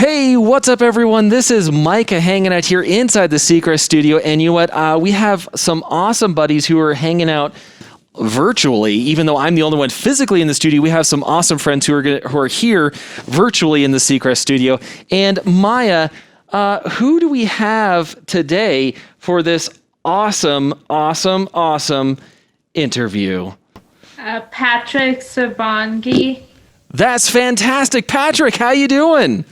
Hey, what's up, everyone? This is Micah hanging out here inside the Seacrest studio. And you know what? We have some awesome buddies who are hanging out virtually. Even though I'm the only one physically in the studio, we have some awesome friends who are here virtually in the Seacrest studio. And Maya, who do we have today for this awesome interview? Patrick Sabongui. That's fantastic. Patrick, how you doing?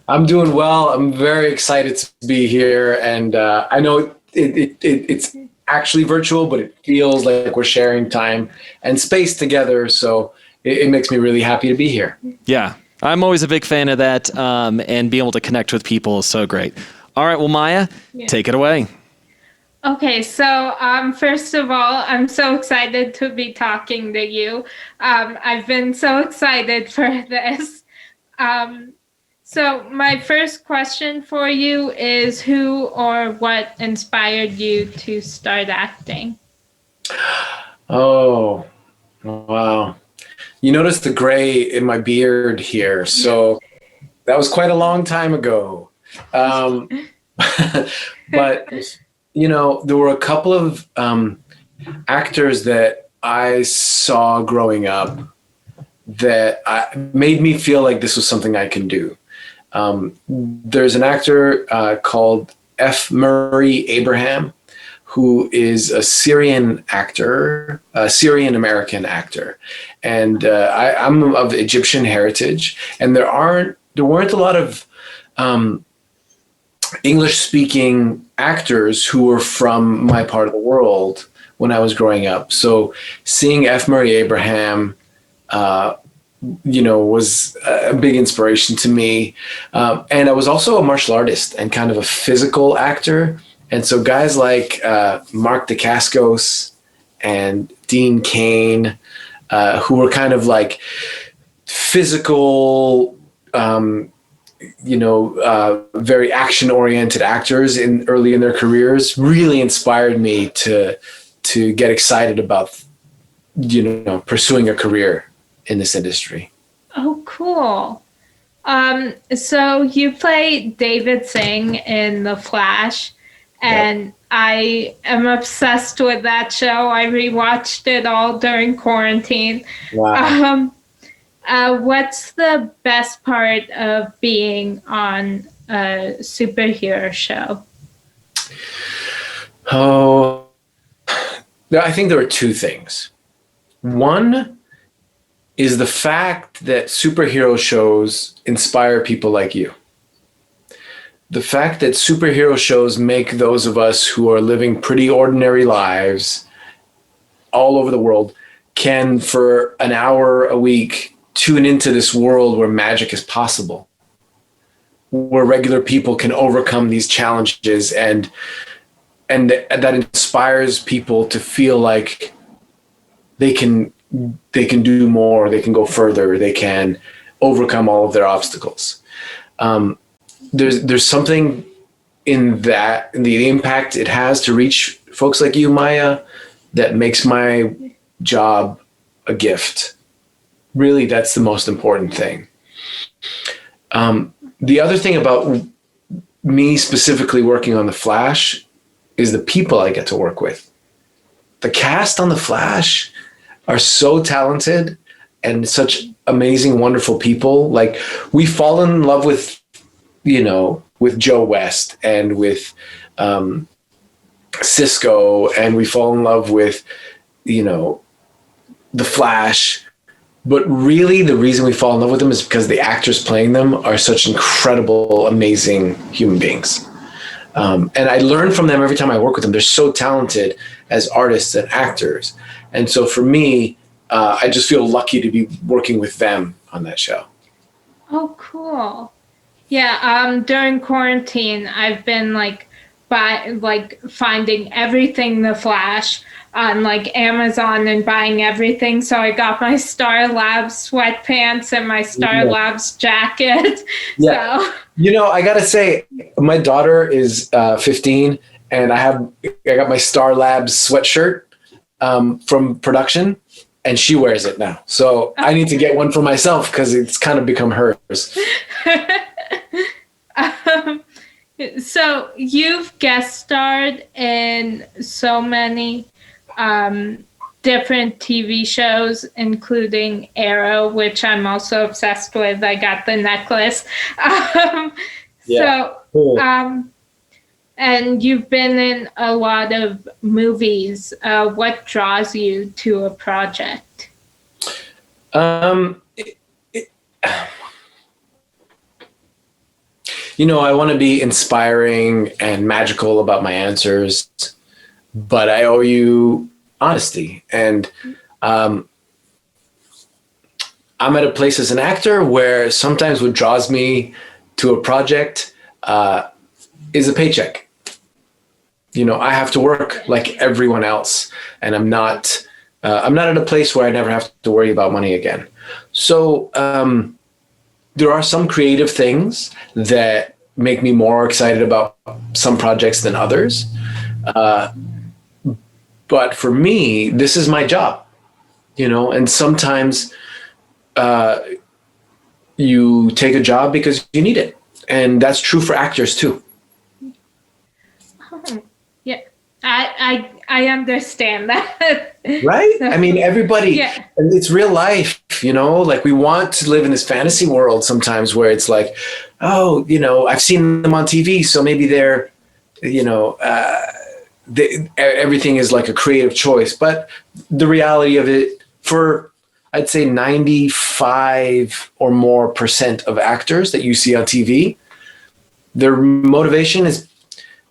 I'm doing well. I'm very excited to be here. And I know it's actually virtual, but it feels like we're sharing time and space together. So it makes me really happy to be here. Yeah, I'm always a big fan of that. And being able to connect with people is so great. All right, well, Maya, take it away. Okay, so first of all, I'm so excited to be talking to you. I've been so excited for this. So my first question for you is, who or what inspired you to start acting? Oh, wow. You notice the gray in my beard here. So that was quite a long time ago. But you know, there were a couple of actors that I saw growing up that made me feel like this was something I can do. There's an actor called F. Murray Abraham, who is a Syrian actor, a Syrian-American actor. And I'm of Egyptian heritage, and there weren't a lot of English-speaking actors who were from my part of the world when I was growing up. So seeing F. Murray Abraham, was a big inspiration to me. And I was also a martial artist and kind of a physical actor. And so guys like Mark Dacascos and Dean Cain, who were kind of like physical, very action-oriented actors early in their careers, really inspired me to get excited about, pursuing a career in this industry. Oh, cool. So you play David Singh in The Flash, and yep. I am obsessed with that show. I rewatched it all during quarantine. Wow. What's the best part of being on a superhero show? Oh, I think there are two things. One is the fact that superhero shows inspire people like you. The fact that superhero shows make those of us who are living pretty ordinary lives all over the world can, for an hour a week, tune into this world where magic is possible, where regular people can overcome these challenges, and that inspires people to feel like they can do more, they can go further, they can overcome all of their obstacles. There's something in that, in the impact it has to reach folks like you, Maya, that makes my job a gift. Really, that's the most important thing. The other thing about me specifically working on The Flash is the people I get to work with. The cast on The Flash are so talented and such amazing, wonderful people. Like, we fall in love with, with Joe West and with Cisco, and we fall in love with, The Flash. But really, the reason we fall in love with them is because the actors playing them are such incredible, amazing human beings. And I learn from them every time I work with them. They're so talented as artists and actors. And so for me, I just feel lucky to be working with them on that show. Oh, cool. Yeah, during quarantine, I've been finding everything The Flash on Amazon and buying everything. So I got my Star Labs sweatpants and my Star Labs jacket. Yeah. So. I gotta say, my daughter is 15, and I got my Star Labs sweatshirt from production, and she wears it now. So I need to get one for myself because it's kind of become hers. So you've guest starred in so many different TV shows, including Arrow, which I'm also obsessed with. I got the necklace. So, Cool. and you've been in a lot of movies. What draws you to a project? I want to be inspiring and magical about my answers, but I owe you honesty. And I'm at a place as an actor where sometimes what draws me to a project is a paycheck. I have to work like everyone else, and I'm not at a place where I never have to worry about money again. So there are some creative things that make me more excited about some projects than others. But for me, this is my job, and sometimes you take a job because you need it. And that's true for actors too. Yeah, I understand that. Right? I mean, everybody, and it's real life, like we want to live in this fantasy world sometimes where it's like, oh, I've seen them on TV, so maybe they're, everything is like a creative choice. But the reality of it, for I'd say 95 or more % of actors that you see on TV, their motivation is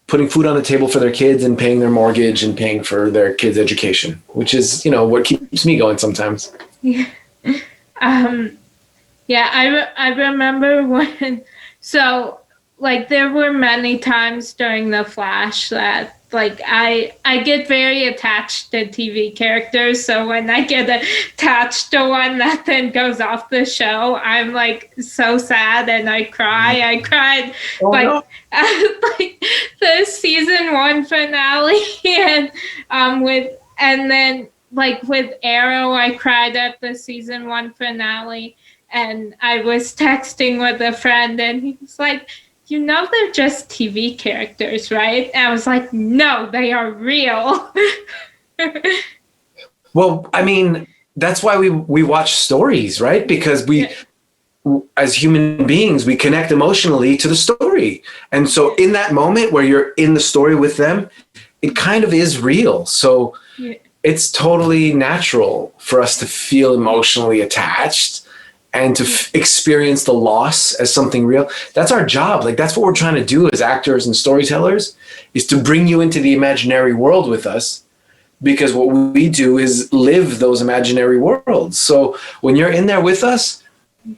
putting food on the table for their kids and paying their mortgage and paying for their kids' education, which is, what keeps me going sometimes. Yeah. I remember when, so like there were many times during The Flash that like I get very attached to TV characters. So when I get attached to one that then goes off the show, I'm like so sad and I cry. I cried like the season 1 finale and then like with Arrow, I cried at the season 1 finale, and I was texting with a friend and he was like, they're just TV characters, right? And I was like, no, they are real. Well, I mean, that's why we watch stories, right? Because as human beings, we connect emotionally to the story. And so in that moment where you're in the story with them, it kind of is real. So it's totally natural for us to feel emotionally attached and to experience the loss as something real. That's our job. Like, that's what we're trying to do as actors and storytellers, is to bring you into the imaginary world with us, because what we do is live those imaginary worlds. So when you're in there with us,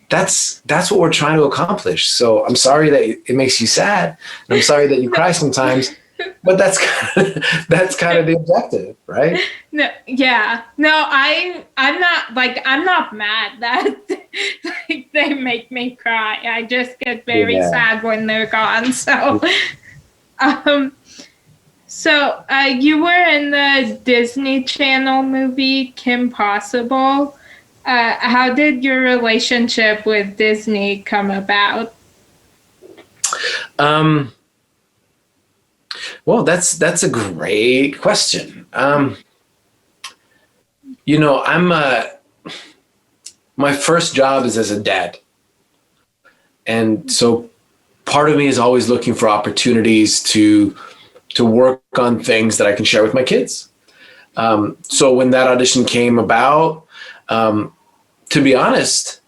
that's what we're trying to accomplish. So I'm sorry that it makes you sad, and I'm sorry that you cry sometimes, but that's kind of the objective, right? No, yeah. No, I'm not mad that like, they make me cry. I just get very sad when they're gone. So you were in the Disney Channel movie Kim Possible. How did your relationship with Disney come about? Well, that's a great question. My first job is as a dad. And so part of me is always looking for opportunities to work on things that I can share with my kids. So when that audition came about, to be honest,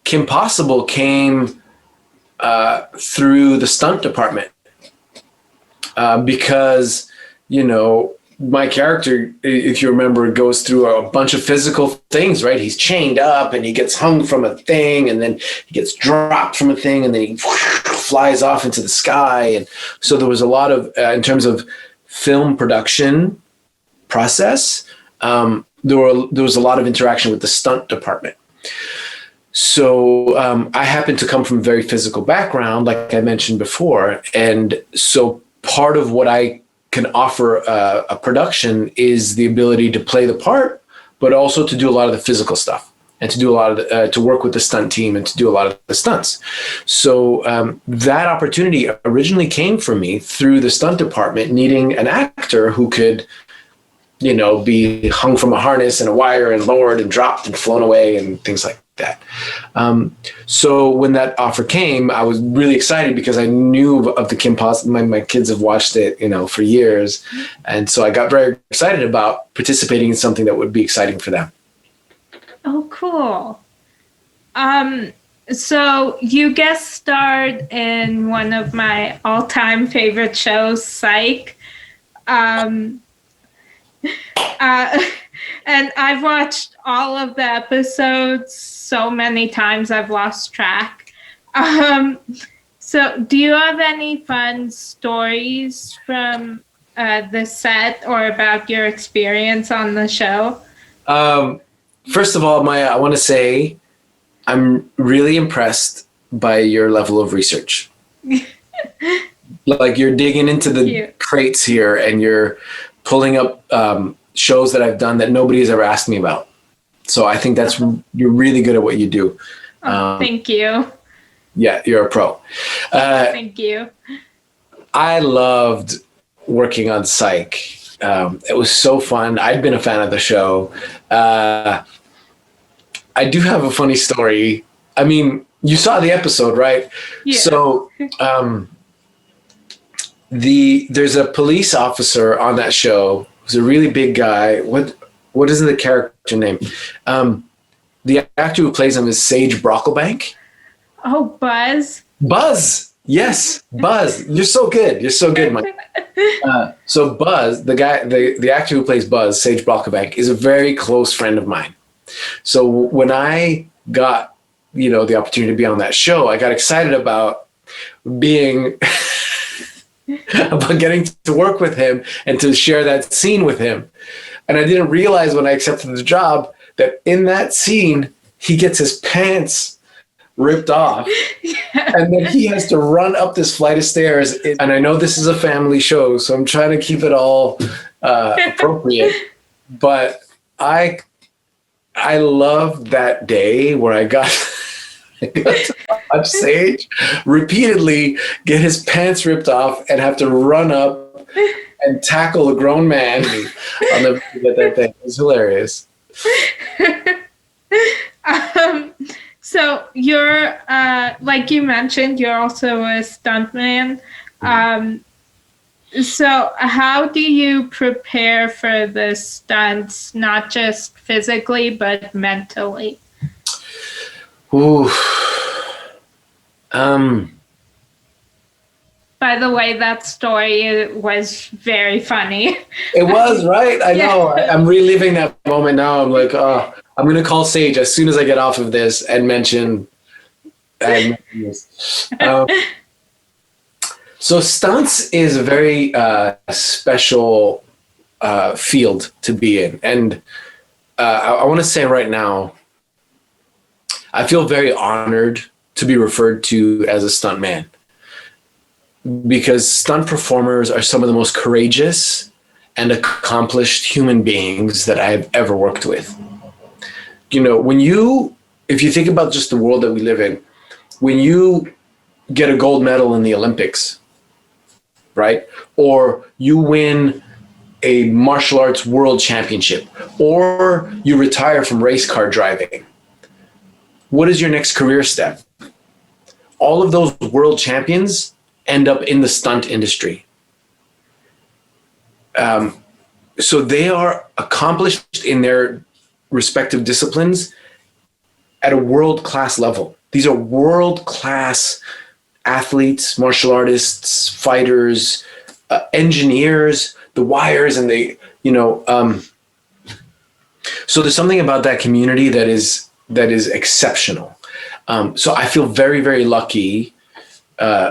Kim Possible came through the stunt department. Because, my character, if you remember, goes through a bunch of physical things, right? He's chained up and he gets hung from a thing, and then he gets dropped from a thing, and then he flies off into the sky. And so there was a lot of, in terms of film production process, there was a lot of interaction with the stunt department. So I happen to come from a very physical background, like I mentioned before. And so part of what I can offer a production is the ability to play the part, but also to do a lot of the physical stuff. and to do a lot of to work with the stunt team and to do a lot of the stunts. So that opportunity originally came for me through the stunt department needing an actor who could, be hung from a harness and a wire and lowered and dropped and flown away and things like that. So when that offer came, I was really excited because I knew of the Kim Possible. My kids have watched it, for years. And so I got very excited about participating in something that would be exciting for them. Oh, cool. So you guest starred in one of my all-time favorite shows, Psych. And I've watched all of the episodes so many times I've lost track. So do you have any fun stories from the set or about your experience on the show? First of all, Maya, I want to say I'm really impressed by your level of research. Like you're digging into the crates here and you're pulling up shows that I've done that nobody has ever asked me about. So I think you're really good at what you do. Thank you. Yeah, you're a pro. Thank you. I loved working on Psych. It was so fun. I'd been a fan of the show. I do have a funny story. I mean, you saw the episode, right? Yeah. So there's a police officer on that show who's a really big guy. What is the character name? The actor who plays him is Sage Brocklebank. Oh, Buzz. Buzz. Yes, Buzz. You're so good. You're so good, Mike. So Buzz, the actor who plays Buzz, Sage Brocklebank, is a very close friend of mine. So when I got, the opportunity to be on that show, I got excited about being about getting to work with him and to share that scene with him. And I didn't realize when I accepted the job that in that scene, he gets his pants ripped off. And then he has to run up this flight of stairs. And I know this is a family show, so I'm trying to keep it all appropriate. But I loved that day where I got to watch Sage repeatedly get his pants ripped off and have to run up and tackle a grown man. I'll never forget that thing. It was hilarious. So you're, like you mentioned, you're also a stuntman. So how do you prepare for the stunts, not just physically, but mentally? Ooh. By the way, that story was very funny. It was, right? I know. I'm reliving that moment now. I'm like, oh, I'm going to call Sage as soon as I get off of this and mention this. So stunts is a very special field to be in. And I want to say right now, I feel very honored to be referred to as a stuntman, because stunt performers are some of the most courageous and accomplished human beings that I've ever worked with. If you think about just the world that we live in, when you get a gold medal in the Olympics, right? Or you win a martial arts world championship, or you retire from race car driving, what is your next career step? All of those world champions end up in the stunt industry. So they are accomplished in their respective disciplines at a world-class level. These are world-class athletes, martial artists, fighters, engineers, the wires, and so there's something about that community that is exceptional. So I feel very, very lucky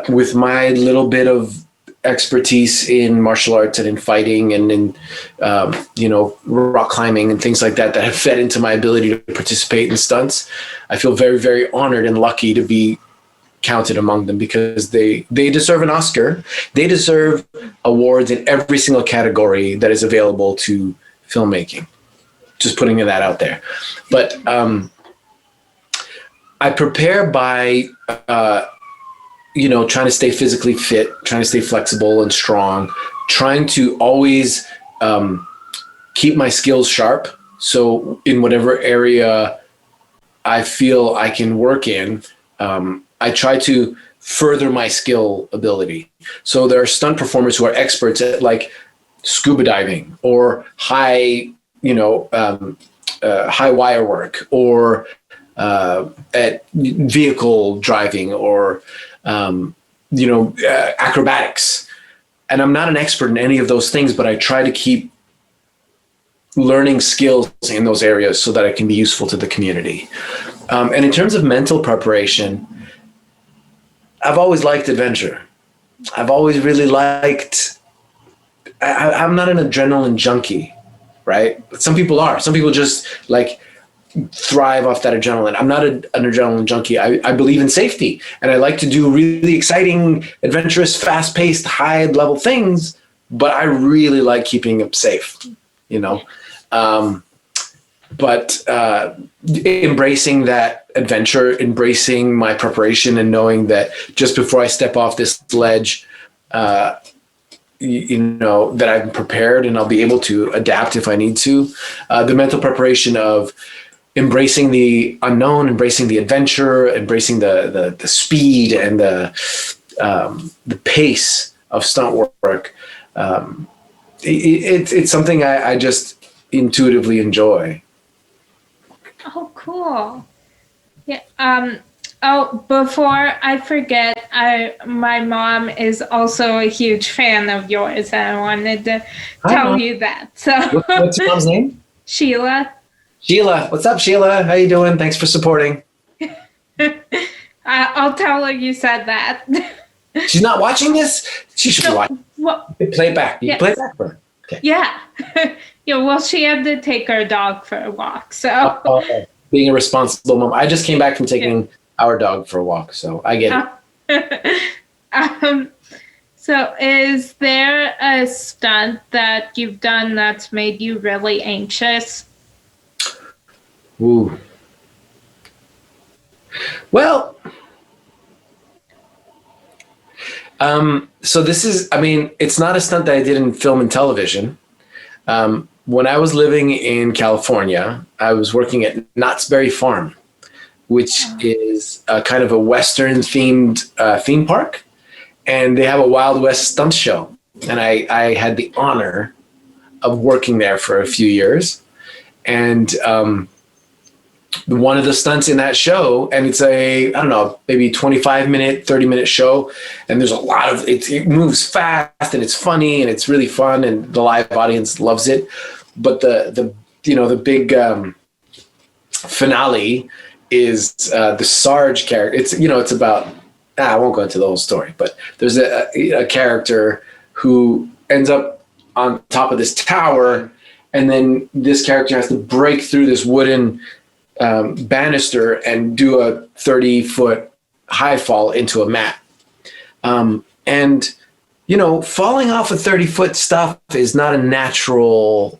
with my little bit of expertise in martial arts and in fighting and in, rock climbing and things like that have fed into my ability to participate in stunts. I feel very, very honored and lucky to be counted among them, because they deserve an Oscar. They deserve awards in every single category that is available to filmmaking. Just putting that out there. But I prepare by, trying to stay physically fit, trying to stay flexible and strong, trying to always keep my skills sharp. So in whatever area I feel I can work in, I try to further my skill ability. So there are stunt performers who are experts at like scuba diving or high wire work, or at vehicle driving, or acrobatics. And I'm not an expert in any of those things, but I try to keep learning skills in those areas so that I can be useful to the community. And in terms of mental preparation, I've always liked adventure. I've always really liked, I'm not an adrenaline junkie, right? Some people are. Some people just like thrive off that adrenaline. I'm not an adrenaline junkie. I believe in safety, and I like to do really exciting, adventurous, fast-paced, high-level things, but I really like keeping it safe, but embracing that adventure, embracing my preparation, and knowing that just before I step off this ledge, that I'm prepared and I'll be able to adapt if I need to. The mental preparation of embracing the unknown, embracing the adventure, embracing the speed and the pace of stunt work. It's something I just intuitively enjoy. Oh, cool. Yeah. Before I forget, my mom is also a huge fan of yours, and I wanted to tell you that. So What's your mom's name? Sheila. Sheila. What's up, Sheila? How you doing? Thanks for supporting. I'll tell her you said that. She's not watching this? She should be watching. Well, Play it back. You yes. play it back for her. Okay. Yeah. Yeah, well, she had to take her dog for a walk, so. Being a responsible mom. I just came back from taking our dog for a walk, so I get it. So is there a stunt that you've done that's made you really anxious? Ooh. Well, so this is, it's not a stunt that I did in film and television. When I was living in California, I was working at Knott's Berry Farm, which is a kind of a Western themed theme park. And they have a Wild West stunt show. And I had the honor of working there for a few years. And one of the stunts in that show, and it's maybe 25-minute, 30-minute show. And there's a lot of, it moves fast and it's funny and it's really fun and the live audience loves it. But the big finale is the Sarge character. It's about, I won't go into the whole story, but there's a character who ends up on top of this tower, and then this character has to break through this wooden banister and do a 30-foot high fall into a mat. And falling off a 30-foot stuff is not a natural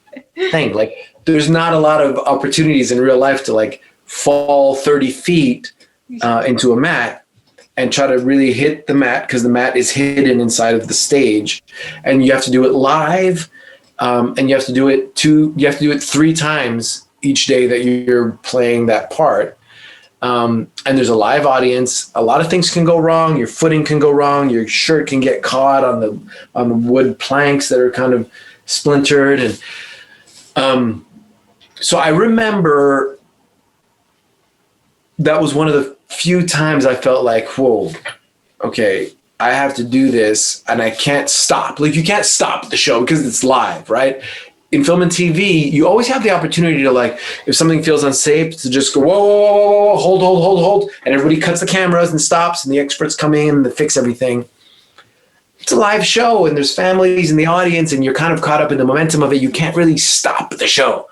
thing. Like, there's not a lot of opportunities in real life to like fall 30 feet into a mat and try to really hit the mat, because the mat is hidden inside of the stage, and you have to do it live, and you have to do it 3 times each day that you're playing that part. And there's a live audience. A lot of things can go wrong. Your footing can go wrong. Your shirt can get caught on the wood planks that are kind of splintered. And so I remember that was one of the few times I felt like, whoa, okay, I have to do this and I can't stop. Like, you can't stop the show because it's live, right? In film and TV, you always have the opportunity to, like, if something feels unsafe, to just go, whoa, whoa, whoa, whoa, hold. And everybody cuts the cameras and stops, and the experts come in and they fix everything. It's a live show, and there's families in the audience, and you're kind of caught up in the momentum of it. You can't really stop the show.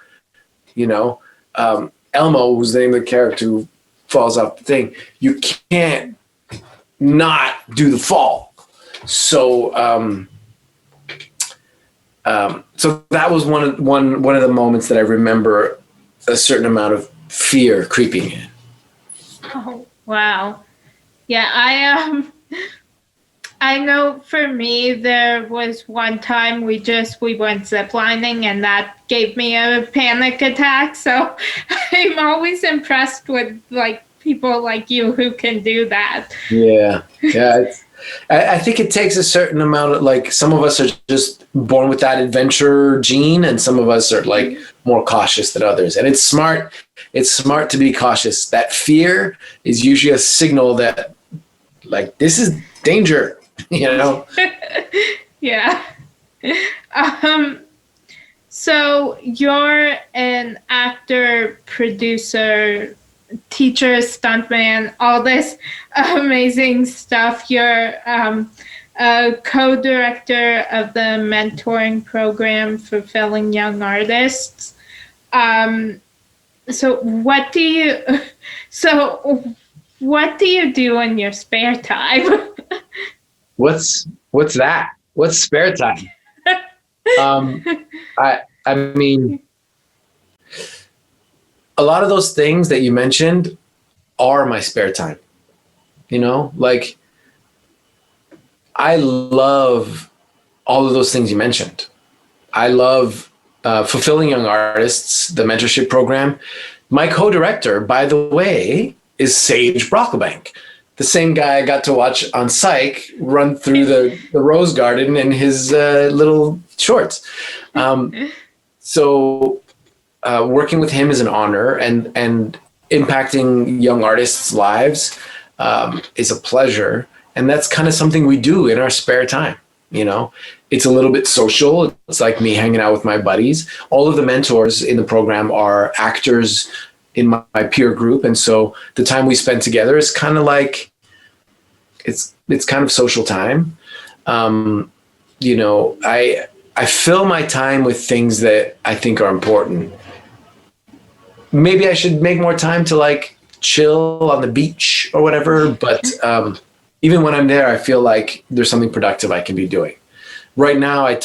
Elmo, who's the name of the character who falls off the thing, you can't not do the fall. So, so that was one of the moments that I remember a certain amount of fear creeping in. Oh, wow. Yeah, I know for me there was one time we went ziplining and that gave me a panic attack. So I'm always impressed with like people like you who can do that. Yeah, yeah. I think it takes a certain amount of, like, some of us are just born with that adventure gene, and some of us are like more cautious than others. And it's smart. It's smart to be cautious. That fear is usually a signal that, like, this is danger. You know. Yeah. Um, so you're an actor, producer, teacher, stuntman, all this amazing stuff. You're a co-director of the mentoring program Fulfilling Young Artists. Um, so what do you so what do you do in your spare time? What's that? What's spare time? Um, I mean, a lot of those things that you mentioned are my spare time. You know, like, I love all of those things you mentioned. I love Fulfilling Young Artists, the mentorship program. My co-director, by the way, is Sage Brocklebank, the same guy I got to watch on Psych run through the rose garden in his little shorts. So working with him is an honor, and impacting young artists' lives is a pleasure. And that's kind of something we do in our spare time. You know, it's a little bit social. It's like me hanging out with my buddies. All of the mentors in the program are actors in my peer group. And so the time we spend together is kind of like, it's kind of social time. You know, I fill my time with things that I think are important. Maybe I should make more time to, like, chill on the beach or whatever. But even when I'm there, I feel like there's something productive I can be doing. Right now, I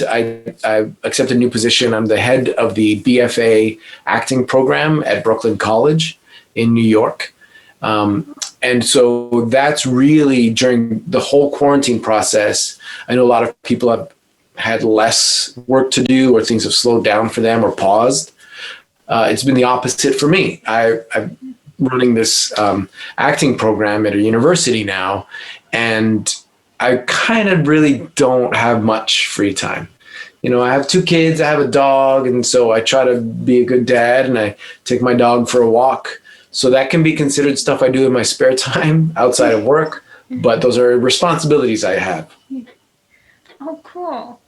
accepted a new position. I'm the head of the BFA acting program at Brooklyn College in New York. And so that's really, during the whole quarantine process, I know a lot of people have had less work to do, or things have slowed down for them or paused. It's been the opposite for me. I'm running this acting program at a university now, and I kind of really don't have much free time. You know, I have 2 kids, I have a dog, and so I try to be a good dad, and I take my dog for a walk. So that can be considered stuff I do in my spare time outside of work, but those are responsibilities I have. Oh, cool.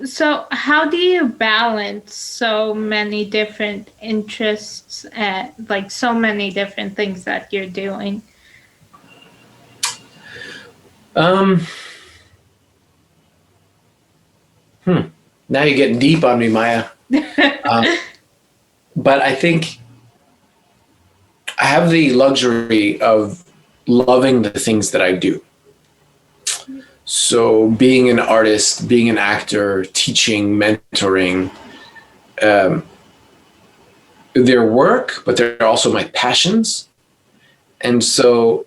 So how do you balance so many different interests and like so many different things that you're doing? Now you're getting deep on me, Maya. But I think I have the luxury of loving the things that I do. So being an artist, being an actor, teaching, mentoring, they're work, but they're also my passions. And so,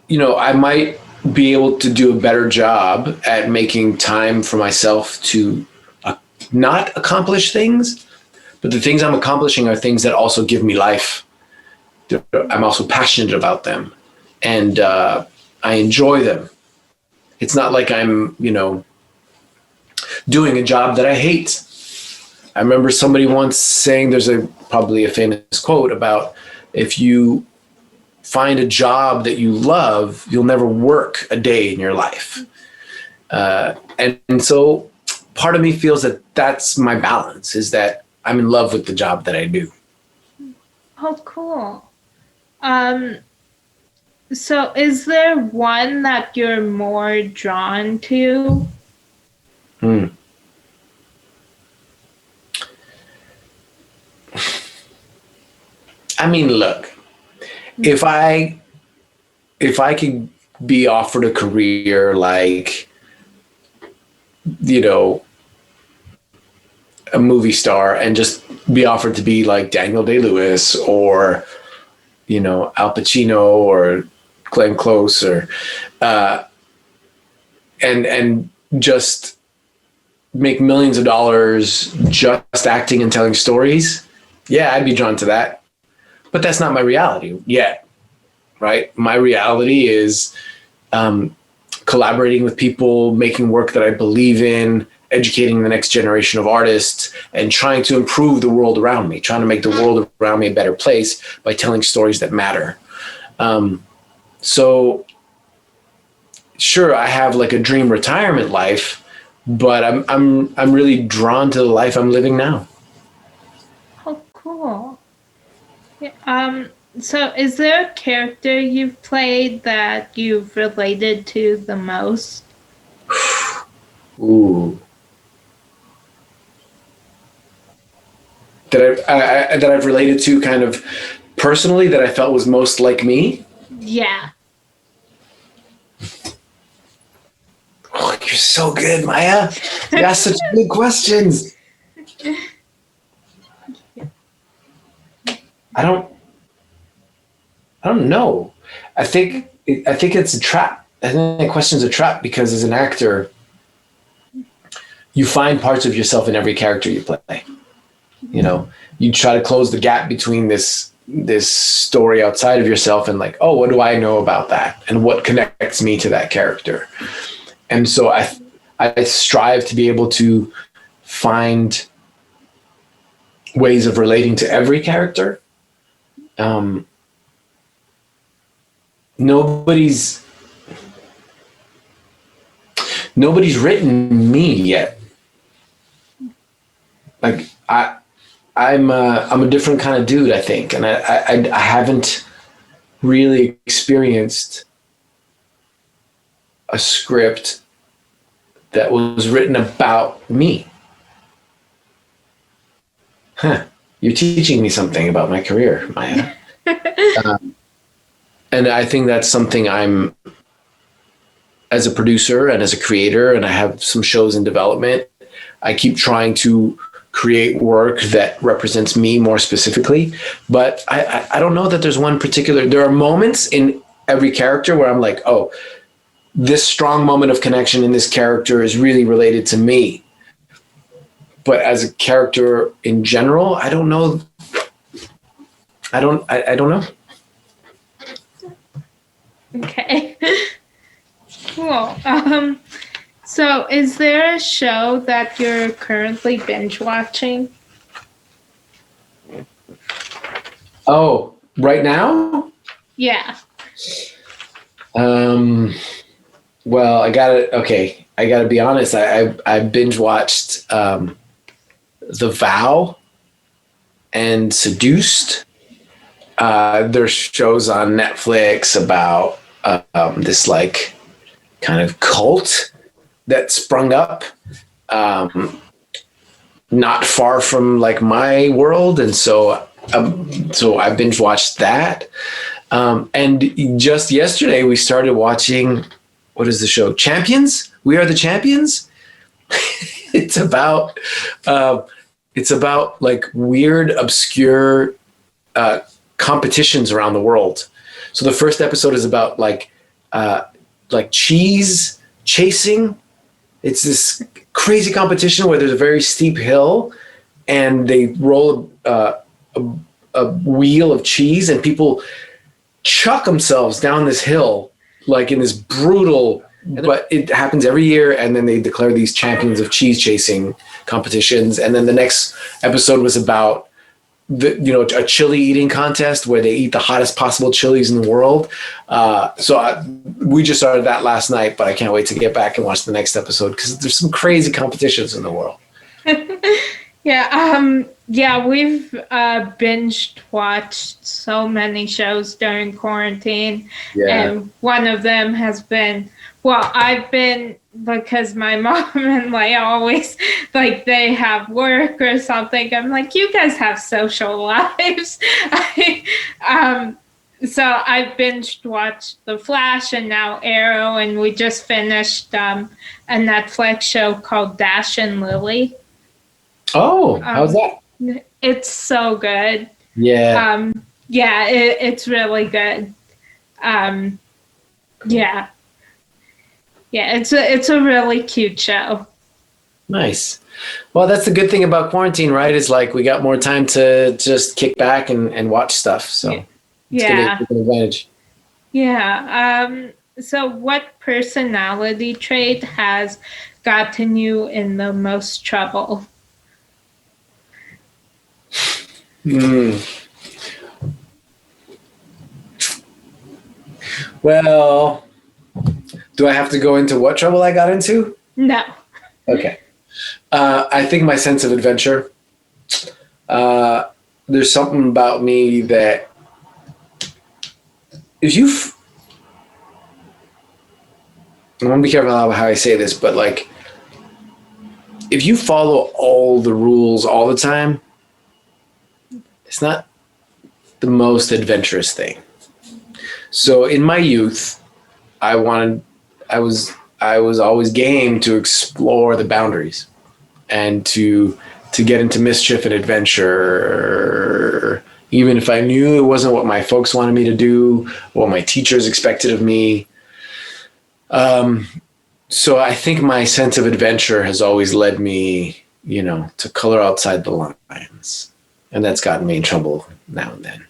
you know, I might be able to do a better job at making time for myself to not accomplish things, but the things I'm accomplishing are things that also give me life. I'm also passionate about them, and I enjoy them. It's not like I'm, you know, doing a job that I hate. I remember somebody once saying, there's probably a famous quote about, if you find a job that you love, you'll never work a day in your life. And so part of me feels that that's my balance, is that I'm in love with the job that I do. Oh, cool. So is there one that you're more drawn to? I mean, look, if I could be offered a career like, you know, a movie star, and just be offered to be like Daniel Day-Lewis or Al Pacino or Glenn Close or and just make millions of dollars just acting and telling stories, yeah, I'd be drawn to that. But that's not my reality yet, right? My reality is collaborating with people, making work that I believe in, educating the next generation of artists, and trying to improve the world around me, trying to make the world around me a better place by telling stories that matter. So sure, I have like a dream retirement life, but I'm really drawn to the life I'm living now. Oh, cool. Yeah, so is there a character you've played that you've related to the most? Ooh. That I've related to kind of personally, that I felt was most like me? Yeah. Oh, you're so good, Maya. You ask such good questions. I don't know. I think it's a trap. I think that question's a trap because as an actor, you find parts of yourself in every character you play. You try to close the gap between this story outside of yourself and like, oh, what do I know about that? And what connects me to that character? And so I strive to be able to find ways of relating to every character. Nobody's written me yet. Like I'm a different kind of dude, I think, and I haven't really experienced a script that was written about me. Huh. You're teaching me something about my career, Maya. And I think that's something I'm, as a producer and as a creator, and I have some shows in development, I keep trying to create work that represents me more specifically. But I don't know that there's one particular, there are moments in every character where I'm like, oh, this strong moment of connection in this character is really related to me. But as a character in general, I don't know. I don't know. Okay. Cool. So is there a show that you're currently binge watching? Oh, right now? Yeah. Well, I gotta be honest. I binge watched The Vow and Seduced. There's shows on Netflix about this like kind of cult that sprung up not far from like my world, and so I binge watched that. And just yesterday we started watching, what is the show? Champions? We Are the Champions. It's about like weird, obscure competitions around the world. So the first episode is about like cheese chasing. It's this crazy competition where there's a very steep hill and they roll a wheel of cheese and people chuck themselves down this hill like in this brutal, but it happens every year, and then they declare these champions of cheese chasing competitions. And then the next episode was about a chili eating contest where they eat the hottest possible chilies in the world. We just started that last night, but I can't wait to get back and watch the next episode because there's some crazy competitions in the world. Yeah, we've binged watched so many shows during quarantine. Yeah. And one of them has been, I've been, because my mom and Leia always, like, they have work or something. I'm like, you guys have social lives. So I've binged watched The Flash and now Arrow, and we just finished a Netflix show called Dash and Lily. Oh, how's that? It's so good. Yeah. Yeah, it's really good. Yeah. Yeah, it's a really cute show. Nice. Well, that's the good thing about quarantine, right? Is like we got more time to just kick back and watch stuff. So it's good to Yeah. take advantage. Yeah. So what personality trait has gotten you in the most trouble? Well, do I have to go into what trouble I got into? No. Okay. I think my sense of adventure. There's something about me that if you, I want to be careful how I say this, but like, if you follow all the rules all the time, it's not the most adventurous thing. So in my youth, I was always game to explore the boundaries and to get into mischief and adventure, even if I knew it wasn't what my folks wanted me to do, what my teachers expected of me. So I think my sense of adventure has always led me, to color outside the lines, and that's gotten me in trouble now and then.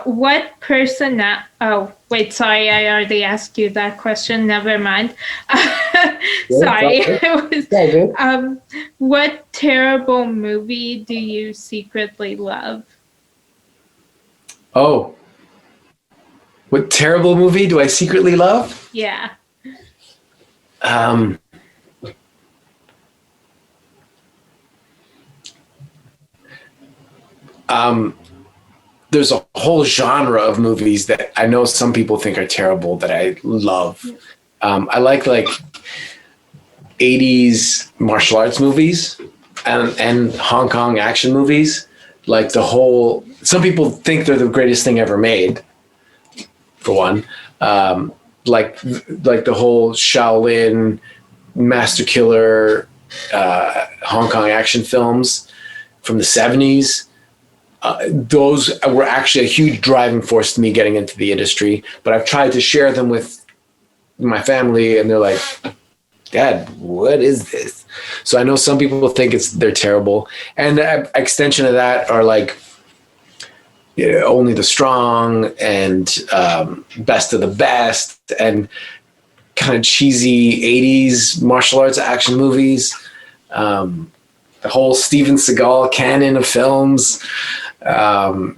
What person? Oh, wait. Sorry, I already asked you that question. Never mind. Sorry. What terrible movie do you secretly love? Oh, what terrible movie do I secretly love? Yeah. There's a whole genre of movies that I know some people think are terrible that I love. I like 80s martial arts movies and Hong Kong action movies. Like some people think they're the greatest thing ever made, for one. Like the whole Shaolin, Master Killer, Hong Kong action films from the 70s. Those were actually a huge driving force to me getting into the industry, but I've tried to share them with my family and they're like, Dad, what is this? So I know some people think they're terrible. And the extension of that are like Only the Strong and Best of the Best and kind of cheesy 80s martial arts action movies. The whole Steven Seagal canon of films. The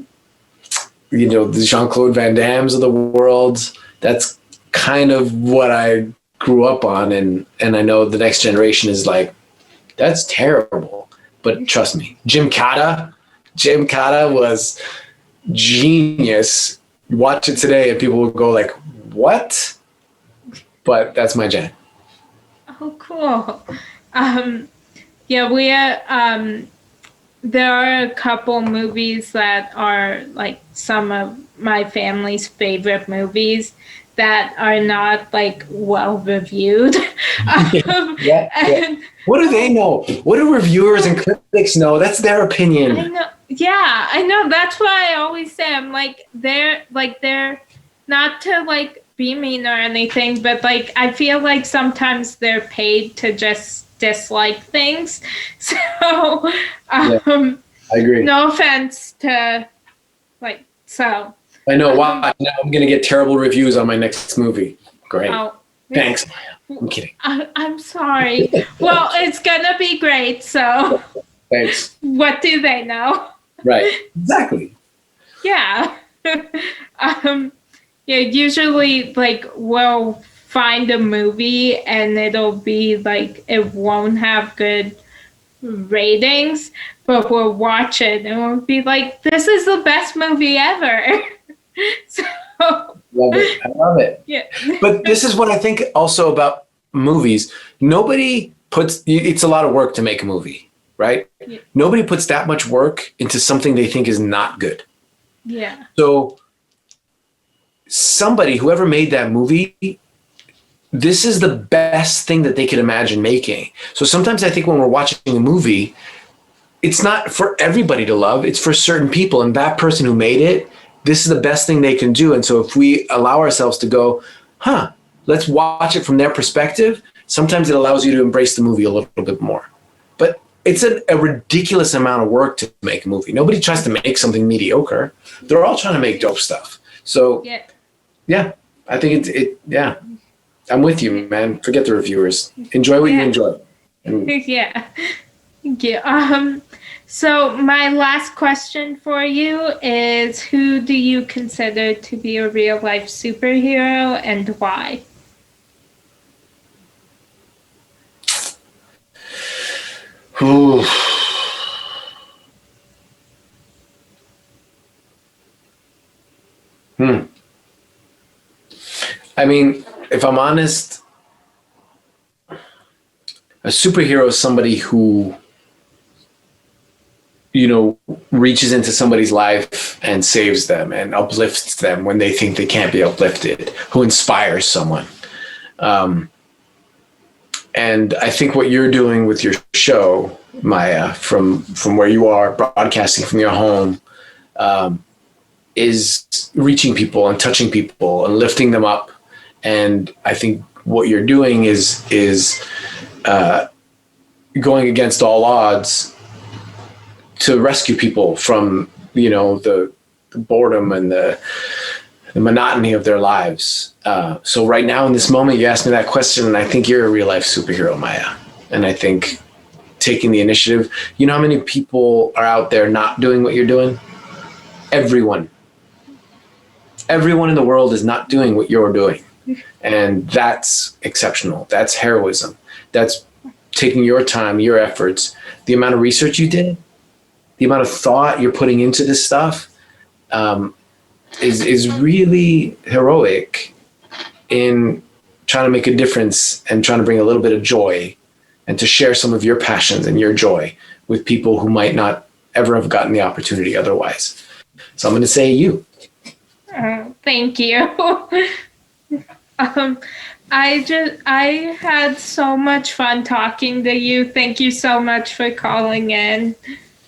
Jean-Claude Van Damme's of the world. That's kind of what I grew up on. And I know the next generation is like, that's terrible. But trust me, Jim Cotta was genius. Watch it today and people will go like, what? But that's my jam. Oh, cool. There are a couple movies that are like some of my family's favorite movies that are not like well reviewed. Yeah. What do they know? What do reviewers and critics know? That's their opinion. I know. Yeah, I know. That's why I always say I'm like they're not to like be mean or anything, but like I feel like sometimes they're paid to just dislike things. So I agree. No offense to so. I know. Wow. Now I'm gonna get terrible reviews on my next movie. Great. Oh, Thanks. I'm kidding. I'm sorry. Well, it's gonna be great. So. Thanks. What do they know? Right. Exactly. Yeah. Usually like we'll find a movie and it'll be like it won't have good ratings, but we'll watch it and we'll be like, this is the best movie ever. So love it. I love it. Yeah. But this is what I think also about movies. It's a lot of work to make a movie, right? Yeah. Nobody puts that much work into something they think is not good. Yeah. So whoever made that movie, this is the best thing that they could imagine making. So sometimes I think when we're watching a movie, it's not for everybody to love. It's for certain people. And that person who made it, this is the best thing they can do. And so if we allow ourselves to go, let's watch it from their perspective, sometimes it allows you to embrace the movie a little bit more. But it's a ridiculous amount of work to make a movie. Nobody tries to make something mediocre. They're all trying to make dope stuff. So yeah, I think yeah. I'm with you, man. Forget the reviewers. Enjoy what you enjoy. Yeah. Thank you. So my last question for you is, who do you consider to be a real life superhero and why? Ooh. I mean, if I'm honest, a superhero is somebody who, reaches into somebody's life and saves them and uplifts them when they think they can't be uplifted, who inspires someone. And I think what you're doing with your show, Maya, from where you are, broadcasting from your home, is reaching people and touching people and lifting them up. And I think what you're doing is going against all odds to rescue people from, the boredom and the monotony of their lives. So right now in this moment, you asked me that question, and I think you're a real life superhero, Maya. And I think taking the initiative, you know how many people are out there not doing what you're doing? Everyone in the world is not doing what you're doing. And that's exceptional. That's heroism. That's taking your time, your efforts, the amount of research you did, the amount of thought you're putting into this stuff, is really heroic in trying to make a difference and trying to bring a little bit of joy and to share some of your passions and your joy with people who might not ever have gotten the opportunity otherwise. So I'm going to say you. Thank you. I had so much fun talking to you. Thank you so much for calling in.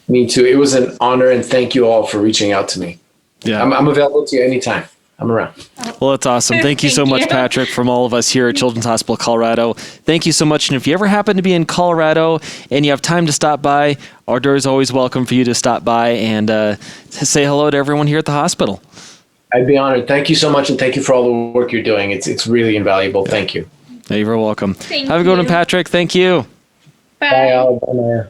Me too. It was an honor, and thank you all for reaching out to me. Yeah. I'm available to you anytime. I'm around. Well, that's awesome. Thank you so much, Patrick, from all of us here at Children's Hospital Colorado. Thank you so much. And if you ever happen to be in Colorado and you have time to stop by, our door is always welcome for you to stop by and say hello to everyone here at the hospital. I'd be honored. Thank you so much, and thank you for all the work you're doing. It's really invaluable. Thank you. You're very welcome. Have a good one, Patrick. Thank you. Bye. Bye, Al. Bye, Maya.